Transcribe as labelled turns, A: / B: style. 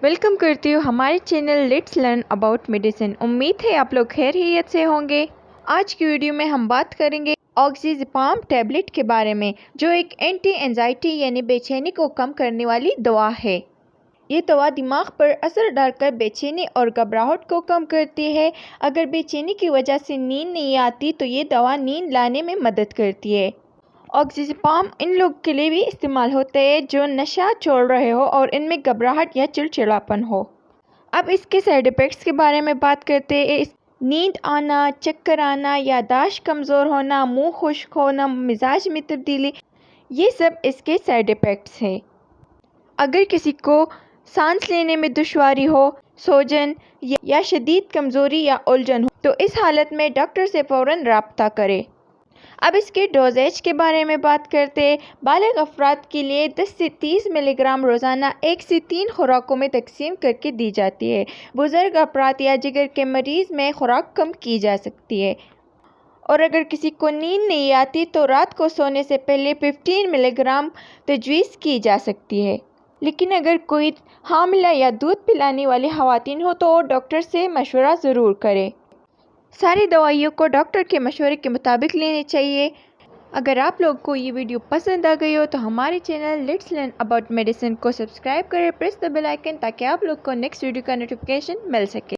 A: Welcome करती हूँ हमारे channel let's learn about medicine. उम्मीद है आप लोग खैरियत से होंगे। आज की वीडियो में हम बात करेंगे ऑक्सीजपाम टैबलेट के बारे में, जो एक एंटी एंजाइटी यानी बेचैनी को कम करने वाली दवा है। ये दवा दिमाग पर असर डालकर बेचैनी और घबराहट को कम करती है। अगर बेचैनी की वजह से नींद नहीं आती तो ये दवा नींद लाने में मदद करती है। ऑक्सीजपाम इन लोगों के लिए भी इस्तेमाल होता है जो नशा छोड़ रहे हो और इनमें घबराहट या चिड़चिड़ापन हो। अब इसके साइड इफ़ेक्ट्स के बारे में बात करते हैं। नींद आना, चक्कर आना, याददाश्त कमज़ोर होना, मुंह खुश्क होना, मिजाज में तब्दीली, ये सब इसके साइड इफ़ेक्ट्स हैं। अगर किसी को सांस लेने में दुश्वारी हो, सूजन या शदीद कमज़ोरी या उलझन हो तो इस हालत में डॉक्टर से फ़ौरन रब्ता करें। अब इसके डोजेज के बारे में बात करते हैं। बालिग अफराद के लिए 10 से 30 मिलीग्राम रोज़ाना 1 से 3 खुराकों में तकसीम करके दी जाती है। बुज़ुर्ग अफराद या जिगर के मरीज़ में खुराक कम की जा सकती है। और अगर किसी को नींद नहीं आती तो रात को सोने से पहले 15 मिलीग्राम तजवीज़ की जा सकती है। लेकिन अगर कोई हामिला या दूध पिलाने वाली ख़वातीन हो तो डॉक्टर से मशवरा ज़रूर करें। सारी दवाइयों को डॉक्टर के मशवरे के मुताबिक लेनी चाहिए। अगर आप लोग को ये वीडियो पसंद आ गई हो तो हमारे channel let's learn about medicine को सब्सक्राइब करें, प्रेस द बेल आइकन, ताकि आप लोग को नेक्स्ट वीडियो का नोटिफिकेशन मिल सके।